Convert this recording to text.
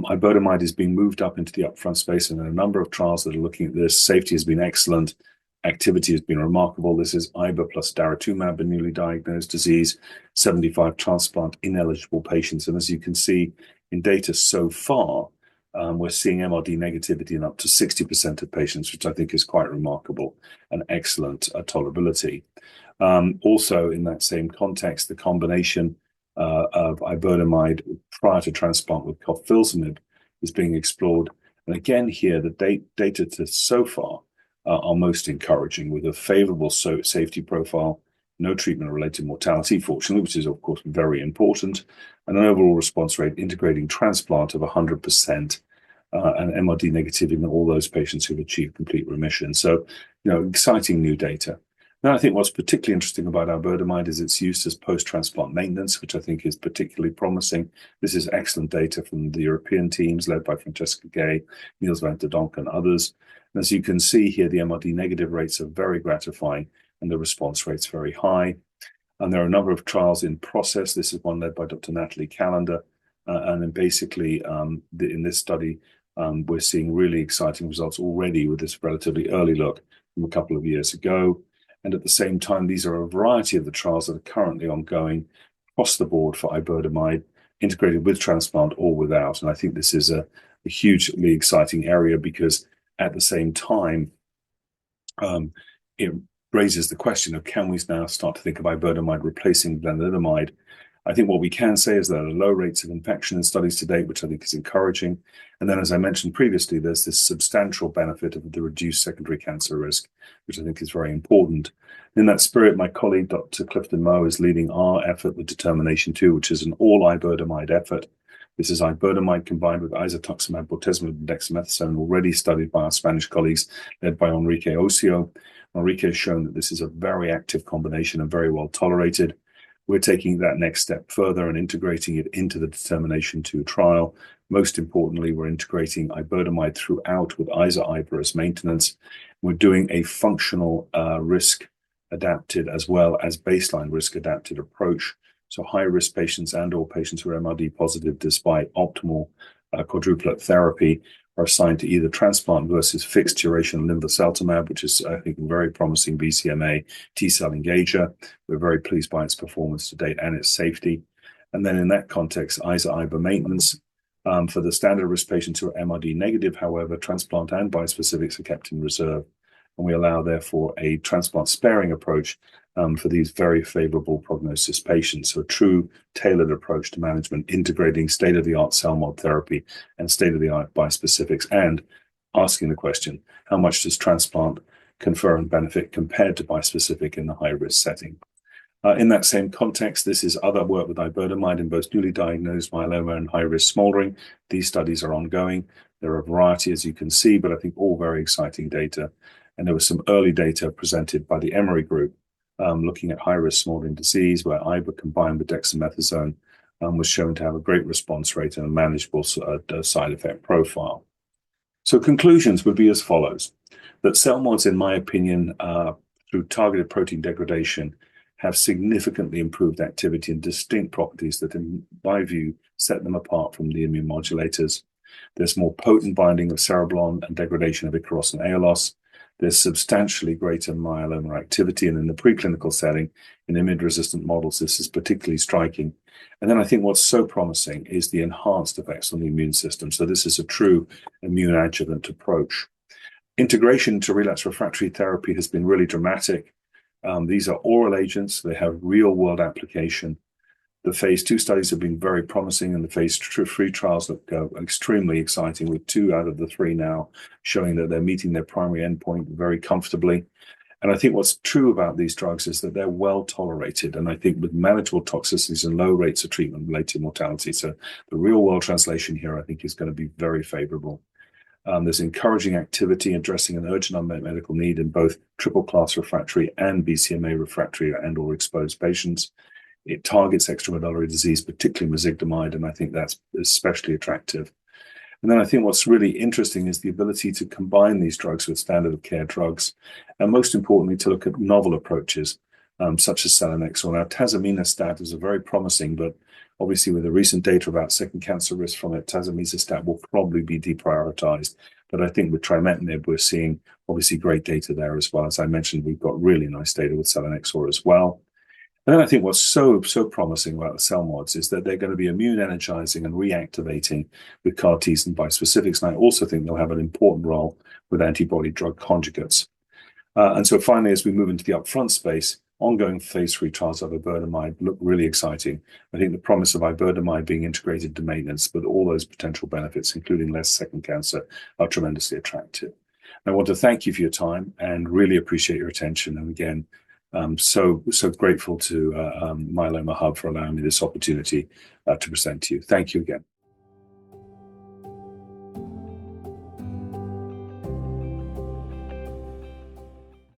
Iberdomide is being moved up into the upfront space, and there are a number of trials that are looking at this. Safety has been excellent. Activity has been remarkable. This is Iber plus daratumumab in newly diagnosed disease, 75 transplant ineligible patients. And as you can see in data so far, we're seeing MRD negativity in up to 60% of patients, which I think is quite remarkable and excellent tolerability. Also, in that same context, the combination of iberdomide prior to transplant with carfilzomib is being explored. And again, here, the data to so far are most encouraging, with a favorable safety profile, no treatment-related mortality, fortunately, which is, of course, very important, and an overall response rate integrating transplant of 100%, and MRD negativity in all those patients who've achieved complete remission. So, exciting new data. Now, I think what's particularly interesting about iberdomide is its use as post-transplant maintenance, which I think is particularly promising. This is excellent data from the European teams led by Francesca Gay, Niels van der Donk, and others. And as you can see here, the MRD negative rates are very gratifying and the response rates very high. And there are a number of trials in process. This is one led by Dr. Natalie Callender. And then basically, in this study, we're seeing really exciting results already with this relatively early look from a couple of years ago. And at the same time, these are a variety of the trials that are currently ongoing across the board for iberdomide, integrated with transplant or without. And I think this is a hugely exciting area because at the same time, it raises the question of, can we now start to think of iberdomide replacing lenalidomide? I think what we can say is there are low rates of infection in studies to date, which I think is encouraging. And then, as I mentioned previously, there's this substantial benefit of the reduced secondary cancer risk, which I think is very important. In that spirit, my colleague, Dr. Clifton Moe, is leading our effort with Determination 2, which is an all-iberdomide effort. This is iberdomide combined with isatuximab, bortezomib, and dexamethasone, already studied by our Spanish colleagues led by Enrique Ocio. Enrique has shown that this is a very active combination and very well tolerated. We're taking that next step further and integrating it into the Determination 2 trial. Most importantly, we're integrating iberdomide throughout with Iber as maintenance. We're doing a functional risk-adapted as well as baseline risk-adapted approach. So high-risk patients and or patients who are MRD positive despite optimal quadruplet therapy are assigned to either transplant versus fixed duration linvoseltamab, which is, I think, a very promising BCMA T-cell engager. We're very pleased by its performance to date and its safety. And then in that context, Iber maintenance. For the standard risk patients who are MRD negative, however, transplant and bispecifics are kept in reserve. And we allow, therefore, a transplant sparing approach for these very favorable prognosis patients. So a true tailored approach to management, integrating state-of-the-art CELMoD therapy and state-of-the-art bispecifics, and asking the question, how much does transplant confer and benefit compared to bispecific in the high-risk setting? In that same context, this is other work with iberdomide in both newly diagnosed myeloma and high-risk smoldering. These studies are ongoing. There are a variety, as you can see, but I think all very exciting data. And there was some early data presented by the Emory group looking at high-risk smoldering disease, where Iber combined with dexamethasone was shown to have a great response rate and a manageable side effect profile. So conclusions would be as follows: that CELMoDs, in my opinion, through targeted protein degradation, have significantly improved activity and distinct properties that, in my view, set them apart from the immune modulators. There's more potent binding of cereblon and degradation of Ikaros and Aiolos. There's substantially greater myeloma activity, and in the preclinical setting, in IMiD-resistant models, this is particularly striking. And then I think what's so promising is the enhanced effects on the immune system. So this is a true immune adjuvant approach. Integration to relapse refractory therapy has been really dramatic. These are oral agents. They have real-world application. The phase 2 studies have been very promising, and the phase 3 trials look extremely exciting, with 2 out of the 3 now showing that they're meeting their primary endpoint very comfortably. And I think what's true about these drugs is that they're well tolerated, and I think with manageable toxicities and low rates of treatment-related mortality. So the real-world translation here, I think, is going to be very favorable. There's encouraging activity addressing an urgent unmet medical need in both triple-class refractory and BCMA refractory and or exposed patients. It targets extramedullary disease, particularly mezigdomide, and I think that's especially attractive. And then I think what's really interesting is the ability to combine these drugs with standard of care drugs, and most importantly, to look at novel approaches such as selinexor. Now, tazemetostat is a very promising, but obviously with the recent data about second cancer risk from it, tazemetostat will probably be deprioritized. But I think with trametinib, we're seeing obviously great data there as well. As I mentioned, we've got really nice data with selinexor as well. And then I think what's so promising about the CELMoDs is that they're going to be immune energizing and reactivating with CAR Ts and bispecifics. And I also think they'll have an important role with antibody drug conjugates. And so finally, as we move into the upfront space, ongoing phase 3 trials of iberdomide look really exciting. I think the promise of iberdomide being integrated to maintenance with all those potential benefits, including less second cancer, are tremendously attractive. I want to thank you for your time and really appreciate your attention. And again, so grateful to Myeloma Hub for allowing me this opportunity to present to you. Thank you again.